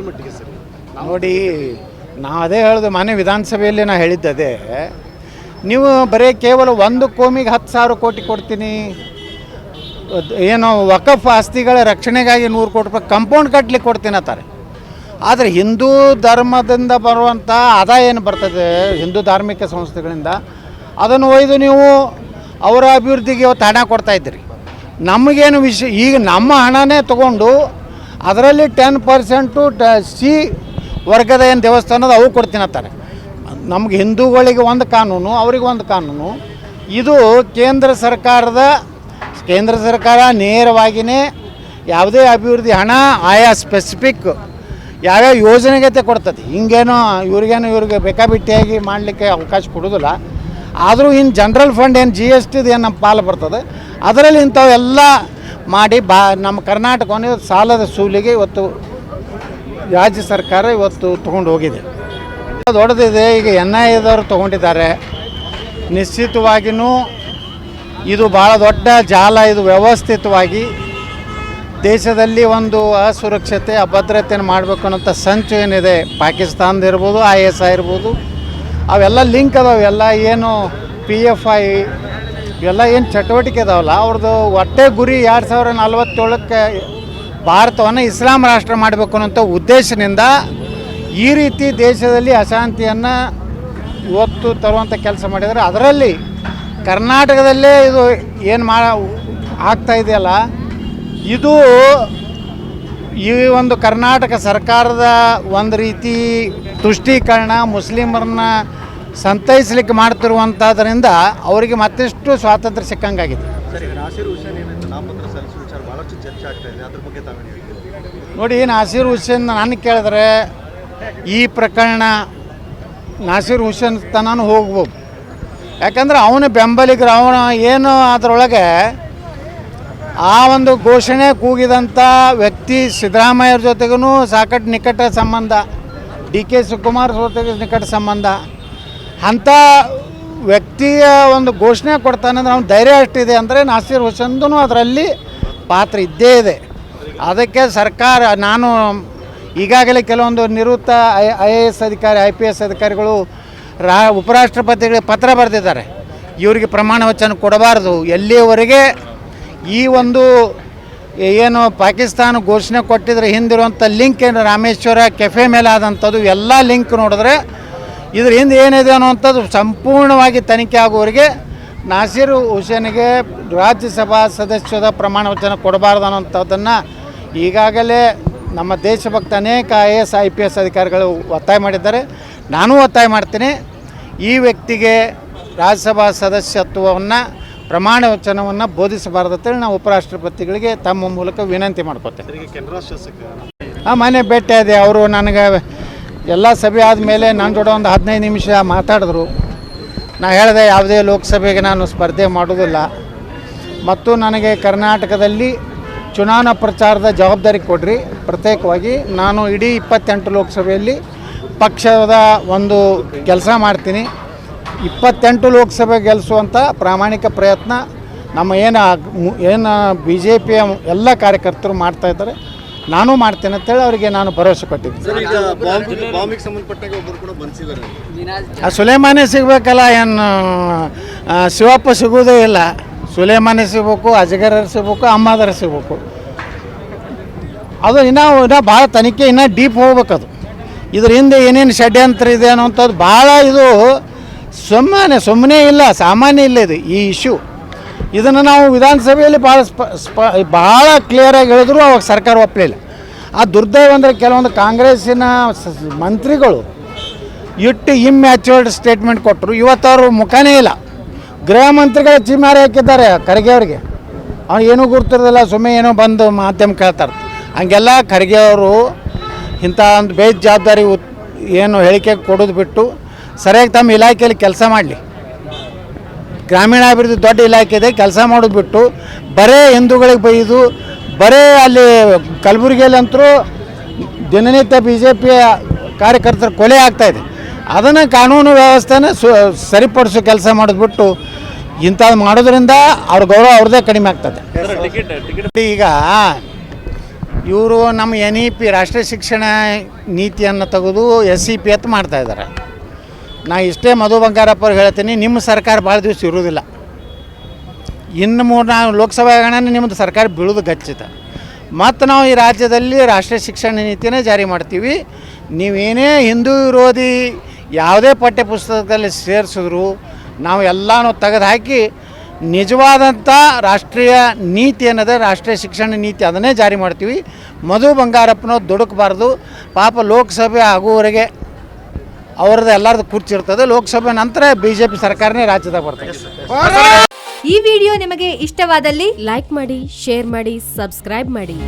ಮಟ್ಟಿಗೆ ಸರಿ? ನೋಡಿ, ನಾವು ಅದೇ ಹೇಳೋದು, ಮನೆ ವಿಧಾನಸಭೆಯಲ್ಲಿ ನಾನು ಹೇಳಿದ್ದದೇ. ನೀವು ಬರೀ ಕೇವಲ ಒಂದು ಕೋಮಿಗೆ 10,000 ಕೋಟಿ ಕೊಡ್ತೀನಿ, ಏನೋ ವಕಫ್ ಆಸ್ತಿಗಳ ರಕ್ಷಣೆಗಾಗಿ 100 ಕೋಟಿ ರೂಪಾಯಿ ಕಂಪೌಂಡ್ ಕಟ್ಟಲಿಕ್ಕೆ ಕೊಡ್ತೀನಿ ಅಂತಾರೆ. ಆದರೆ ಹಿಂದೂ ಧರ್ಮದಿಂದ ಬರುವಂಥ ಆದಾಯ ಏನು ಬರ್ತದೆ ಹಿಂದೂ ಧಾರ್ಮಿಕ ಸಂಸ್ಥೆಗಳಿಂದ, ಅದನ್ನು ಒಯ್ದು ನೀವು ಅವರ ಅಭಿವೃದ್ಧಿಗೆ ಇವತ್ತು ಹಣ ಕೊಡ್ತಾಯಿದ್ದೀರಿ. ನಮಗೇನು ವಿಷಯ, ಈಗ ನಮ್ಮ ಹಣನೇ ತೊಗೊಂಡು ಅದರಲ್ಲಿ 10% ಸಿ ವರ್ಗದ ಏನು ದೇವಸ್ಥಾನದ ಅವು ಕೊಡ್ತೀನಿ ಅಂತಾರೆ. ನಮ್ಗೆ ಹಿಂದೂಗಳಿಗೆ ಒಂದು ಕಾನೂನು, ಅವ್ರಿಗೆ ಒಂದು ಕಾನೂನು. ಇದು ಕೇಂದ್ರ ಸರ್ಕಾರ ನೇರವಾಗಿಯೇ ಯಾವುದೇ ಅಭಿವೃದ್ಧಿ ಹಣ ಆಯಾ ಸ್ಪೆಸಿಫಿಕ್ ಯಾವ್ಯಾವ ಯೋಜನೆಗತೆ ಕೊಡ್ತದೆ. ಹಿಂಗೇನೋ ಇವ್ರಿಗೆ ಬೇಕಾಬಿಟ್ಟಿಯಾಗಿ ಮಾಡಲಿಕ್ಕೆ ಅವಕಾಶ ಕೊಡೋದಿಲ್ಲ. ಆದರೂ ಇನ್ನು ಜನರಲ್ ಫಂಡ್ ಏನು GST ಏನು ನಮ್ಮ ಪಾಲು ಬರ್ತದೆ, ಅದರಲ್ಲಿ ಇಂಥವೆಲ್ಲ ಮಾಡಿ ನಮ್ಮ ಕರ್ನಾಟಕವನ್ನು ಸಾಲದ ಸೂಲಿಗೆ ಇವತ್ತು ರಾಜ್ಯ ಸರ್ಕಾರ ಇವತ್ತು ತೊಗೊಂಡು ಹೋಗಿದೆ. ದೊಡ್ಡದಿದೆ. ಈಗ NIAದವರು ತೊಗೊಂಡಿದ್ದಾರೆ. ನಿಶ್ಚಿತವಾಗಿಯೂ ಇದು ಭಾಳ ದೊಡ್ಡ ಜಾಲ. ಇದು ವ್ಯವಸ್ಥಿತವಾಗಿ ದೇಶದಲ್ಲಿ ಒಂದು ಅಸುರಕ್ಷತೆ ಅಭದ್ರತೆಯನ್ನು ಮಾಡಬೇಕು ಅನ್ನೋಂಥ ಸಂಚು ಏನಿದೆ, ಪಾಕಿಸ್ತಾನದ ಇರ್ಬೋದು, ISI ಇರ್ಬೋದು, ಅವೆಲ್ಲ ಲಿಂಕ್ ಅದಾವೆ. ಎಲ್ಲ ಏನು PFI ಇವೆಲ್ಲ ಏನು ಚಟುವಟಿಕೆ ಇದಾವಲ್ಲ, ಅವ್ರದ್ದು ಒಟ್ಟೆ ಗುರಿ 2047ಕ್ಕೆ ಭಾರತವನ್ನು ಇಸ್ಲಾಂ ರಾಷ್ಟ್ರ ಮಾಡಬೇಕು ಅನ್ನೋಂಥ ಉದ್ದೇಶದಿಂದ ಈ ರೀತಿ ದೇಶದಲ್ಲಿ ಅಶಾಂತಿಯನ್ನು ಇವತ್ತು ತರುವಂಥ ಕೆಲಸ ಮಾಡಿದರೆ, ಅದರಲ್ಲಿ ಕರ್ನಾಟಕದಲ್ಲೇ ಇದು ಏನು ಆಗ್ತಾ ಇದೆಯಲ್ಲ, ಇದು ಈ ಒಂದು ಕರ್ನಾಟಕ ಸರ್ಕಾರದ ಒಂದು ರೀತಿ ತುಷ್ಟೀಕರಣ, ಮುಸ್ಲಿಮರನ್ನ ಸಂತೈಸಲಿಕ್ಕೆ ಮಾಡ್ತಿರುವಂಥದ್ರಿಂದ ಅವರಿಗೆ ಮತ್ತಷ್ಟು ಸ್ವಾತಂತ್ರ್ಯ ಸಿಕ್ಕಂಗಾಗಿದೆ. ನೋಡಿ, ನಾಸೀರ್ ಹುಸೇನ್ ನಾನು ಕೇಳಿದ್ರೆ ಈ ಪ್ರಕರಣ ನಾಸೀರ್ ಹುಸೇನ್ ತನೂ ಹೋಗ್ಬೋದು. ಯಾಕಂದ್ರೆ ಅವನ ಬೆಂಬಲಿಗರು, ಅವನ ಏನು ಅದರೊಳಗೆ ಆ ಒಂದು ಘೋಷಣೆ ಕೂಗಿದಂಥ ವ್ಯಕ್ತಿ ಸಿದ್ದರಾಮಯ್ಯರ ಜೊತೆಗೂ ಸಾಕಷ್ಟು ನಿಕಟ ಸಂಬಂಧ, DK ಶಿವಕುಮಾರ್ ಜೊತೆಗೆ ನಿಕಟ ಸಂಬಂಧ. ಅಂಥ ವ್ಯಕ್ತಿಯ ಒಂದು ಘೋಷಣೆ ಕೊಡ್ತಾನಂದ್ರೆ ಅವ್ನ ಧೈರ್ಯ ಅಷ್ಟಿದೆ ಅಂದರೆ ನಾಸೀರ್ ಹುಸೇನ್ದು ಅದರಲ್ಲಿ ಪಾತ್ರ ಇದ್ದೇ ಇದೆ. ಅದಕ್ಕೆ ಸರ್ಕಾರ, ನಾನು ಈಗಾಗಲೇ ಕೆಲವೊಂದು ನಿವೃತ್ತ IAS ಅಧಿಕಾರಿ, IPS ಅಧಿಕಾರಿಗಳು ಉಪರಾಷ್ಟ್ರಪತಿಗಳಿಗೆ ಪತ್ರ ಬರೆದಿದ್ದಾರೆ. ಇವರಿಗೆ ಪ್ರಮಾಣ ವಚನ ಕೊಡಬಾರ್ದು, ಎಲ್ಲಿಯವರೆಗೆ ಈ ಒಂದು ಏನು ಪಾಕಿಸ್ತಾನ ಘೋಷಣೆ ಕೊಟ್ಟಿದ್ರೆ ಹಿಂದಿರುವಂಥ ಲಿಂಕ್ ಏನು ರಾಮೇಶ್ವರ ಕೆಫೆ ಮೇಲೆ ಆದಂಥದ್ದು ಎಲ್ಲ ಲಿಂಕ್ ನೋಡಿದ್ರೆ ಇದ್ರ ಹಿಂದೆ ಏನಿದೆ ಅನ್ನುವಂಥದ್ದು ಸಂಪೂರ್ಣವಾಗಿ ತನಿಖೆ ಆಗುವವರೆಗೆ ನಾಸೀರ್ ಹುಸೇನ್ಗೆ ರಾಜ್ಯಸಭಾ ಸದಸ್ಯದ ಪ್ರಮಾಣ ವಚನ ಕೊಡಬಾರ್ದು ಅನ್ನೋಂಥದ್ದನ್ನು ಈಗಾಗಲೇ ನಮ್ಮ ದೇಶಭಕ್ತ ಅನೇಕ IAS IPS ಅಧಿಕಾರಿಗಳು ಒತ್ತಾಯ ಮಾಡಿದ್ದಾರೆ. ನಾನೂ ಒತ್ತಾಯ ಮಾಡ್ತೀನಿ, ಈ ವ್ಯಕ್ತಿಗೆ ರಾಜ್ಯಸಭಾ ಸದಸ್ಯತ್ವವನ್ನು ಪ್ರಮಾಣ ವಚನವನ್ನು ಬೋಧಿಸಬಾರ್ದು ಅಂತೇಳಿ ನಾವು ಉಪರಾಷ್ಟ್ರಪತಿಗಳಿಗೆ ತಮ್ಮ ಮೂಲಕ ವಿನಂತಿ ಮಾಡ್ಕೋತೇವೆ. ಮನೆ ಭೇಟಿಯಾದೆ. ಅವರು ನನಗೆ ಎಲ್ಲ ಸಭೆ ಆದಮೇಲೆ ನನ್ನ ಜೊತೆ ಒಂದು 15 ನಿಮಿಷ ಮಾತಾಡಿದ್ರು. ನಾ ಹೇಳಿದೆ, ಯಾವುದೇ ಲೋಕಸಭೆಗೆ ನಾನು ಸ್ಪರ್ಧೆ ಮಾಡೋದಿಲ್ಲ ಮತ್ತು ನನಗೆ ಕರ್ನಾಟಕದಲ್ಲಿ ಚುನಾವಣಾ ಪ್ರಚಾರದ ಜವಾಬ್ದಾರಿ ಕೊಡ್ರಿ ಪ್ರತ್ಯೇಕವಾಗಿ. ನಾನು ಇಡೀ 28 ಲೋಕಸಭೆಯಲ್ಲಿ ಪಕ್ಷದ ಒಂದು ಕೆಲಸ ಮಾಡ್ತೀನಿ. 28 ಲೋಕಸಭೆ ಗೆಲ್ಲಿಸುವಂಥ ಪ್ರಾಮಾಣಿಕ ಪ್ರಯತ್ನ ನಮ್ಮ ಏನು BJPಯ ಎಲ್ಲ ಕಾರ್ಯಕರ್ತರು ಮಾಡ್ತಾಯಿದ್ದಾರೆ, ನಾನು ಮಾಡ್ತೇನೆ ಅಂತೇಳಿ ಅವರಿಗೆ ನಾನು ಭರವಸೆ ಕೊಟ್ಟಿದ್ದೆ. ಸುಲೇಮಾನೇ ಸಿಗಬೇಕಲ್ಲ, ಏನು ಶಿವಪ್ಪ ಸಿಗೋದೇ ಇಲ್ಲ. ಸುಲೇಮಾನೇ ಸಿಗಬೇಕು, ಅಜಗರ ಸಿಗಬೇಕು, ಅಮ್ಮಾದರ ಸಿಗಬೇಕು. ಅದು ಇನ್ನೂ ಭಾಳ ತನಿಖೆ ಇನ್ನೂ ಡೀಪ್ ಹೋಗ್ಬೇಕದು. ಇದ್ರ ಹಿಂದೆ ಏನೇನು ಷಡ್ಯಂತ್ರ ಇದೆ ಅನ್ನೋಂಥದ್ದು ಭಾಳ, ಇದು ಸುಮ್ಮನೆ ಇಲ್ಲ, ಸಾಮಾನ್ಯ ಇಲ್ಲ ಇದು ಈ ಇಶ್ಯೂ. ಇದನ್ನು ನಾವು ವಿಧಾನಸಭೆಯಲ್ಲಿ ಭಾಳ ಕ್ಲಿಯರಾಗಿ ಹೇಳಿದ್ರು ಅವಾಗ ಸರ್ಕಾರ ಒಪ್ಪಲಿಲ್ಲ. ಆ ದುರ್ದೈವ ಅಂದರೆ ಕೆಲವೊಂದು ಕಾಂಗ್ರೆಸ್ಸಿನ ಮಂತ್ರಿಗಳು ಇಮ್ಯಾಚ್ಯೂರ್ಡ್ ಸ್ಟೇಟ್ಮೆಂಟ್ ಕೊಟ್ಟರು. ಇವತ್ತವರು ಮುಖನೇ ಇಲ್ಲ. ಗೃಹ ಮಂತ್ರಿಗಳ ಚಿಮಾರಿ ಹಾಕಿದ್ದಾರೆ ಖರ್ಗೆ ಅವ್ರಿಗೆ. ಅವ್ನು ಏನೂ ಗುರ್ತಿರೋದಿಲ್ಲ, ಸುಮ್ಮನೆ ಏನೋ ಬಂದು ಮಾಧ್ಯಮ ಕೇಳ್ತಾರೆ. ಹಂಗೆಲ್ಲ ಖರ್ಗೆ ಅವರು ಇಂಥ ಒಂದು ಬೇಜವಾಬ್ದಾರಿ ಏನು ಹೇಳಿಕೆ ಕೊಡೋದು ಬಿಟ್ಟು ಸರಿಯಾಗಿ ತಮ್ಮ ಇಲಾಖೆಯಲ್ಲಿ ಕೆಲಸ ಮಾಡಲಿ. ಗ್ರಾಮೀಣಾಭಿವೃದ್ಧಿ ದೊಡ್ಡ ಇಲಾಖೆ ಇದೆ, ಕೆಲಸ ಮಾಡೋದು ಬಿಟ್ಟು ಬರೇ ಹಿಂದೂಗಳಿಗೆ ಬೈದು, ಬರೇ ಅಲ್ಲಿ ಕಲಬುರಗಿಯಲ್ಲಂತರೂ ದಿನನಿತ್ಯ BJPಯ ಕಾರ್ಯಕರ್ತರ ಕೊಲೆ ಆಗ್ತಾಯಿದೆ. ಅದನ್ನು ಕಾನೂನು ವ್ಯವಸ್ಥೆನ ಸರಿಪಡಿಸೋ ಕೆಲಸ ಮಾಡೋದು ಬಿಟ್ಟು ಇಂಥದ್ದು ಮಾಡೋದ್ರಿಂದ ಅವ್ರ ಗೌರವ ಅವ್ರದ್ದೇ ಕಡಿಮೆ ಆಗ್ತದೆ. ಈಗ ಇವರು ನಮ್ಮ NEP ರಾಷ್ಟ್ರೀಯ ಶಿಕ್ಷಣ ನೀತಿಯನ್ನು ತೆಗೆದು SEP ಅಂತ ಮಾಡ್ತಾಯಿದ್ದಾರೆ. ನಾ ಇಷ್ಟೇ ಮಧು ಬಂಗಾರಪ್ಪ ಅವ್ರಿಗೆ ಹೇಳ್ತೀನಿ, ನಿಮ್ಮ ಸರ್ಕಾರ ಭಾಳ ದಿವಸ ಇರೋದಿಲ್ಲ. ಇನ್ನು 3-4 ಲೋಕಸಭಾ ಹಗರಣ ನಿಮ್ಮದು ಸರ್ಕಾರ ಬೀಳೋದು ಖಚಿತ. ಮತ್ತು ನಾವು ಈ ರಾಜ್ಯದಲ್ಲಿ ರಾಷ್ಟ್ರೀಯ ಶಿಕ್ಷಣ ನೀತಿನೇ ಜಾರಿ ಮಾಡ್ತೀವಿ. ನೀವೇನೇ ಹಿಂದೂ ವಿರೋಧಿ ಯಾವುದೇ ಪಠ್ಯ ಪುಸ್ತಕದಲ್ಲಿ ಸೇರಿಸಿದ್ರು ನಾವು ಎಲ್ಲನೂ ತೆಗೆದು ಹಾಕಿ ನಿಜವಾದಂಥ ರಾಷ್ಟ್ರೀಯ ನೀತಿ ಅನ್ನೋದೇ ರಾಷ್ಟ್ರೀಯ ಶಿಕ್ಷಣ ನೀತಿ, ಅದನ್ನೇ ಜಾರಿ ಮಾಡ್ತೀವಿ. ಮಧು ಬಂಗಾರಪ್ಪನೋ ದುಡುಕಬಾರ್ದು. ಪಾಪ ಲೋಕಸಭೆ ಆಗುವವರೆಗೆ ಅವ್ರದ್ದು ಎಲ್ಲರದ್ದು ಕುರ್ಚಿರ್ತದೆ. ಲೋಕಸಭೆ ನಂತರ BJP ಸರ್ಕಾರನೇ ರಾಜ್ಯದಾಗ ಬರ್ತದೆ. ಈ ವಿಡಿಯೋ ನಿಮಗೆ ಇಷ್ಟವಾದಲ್ಲಿ ಲೈಕ್ ಮಾಡಿ, ಶೇರ್ ಮಾಡಿ, ಸಬ್ಸ್ಕ್ರೈಬ್ ಮಾಡಿ.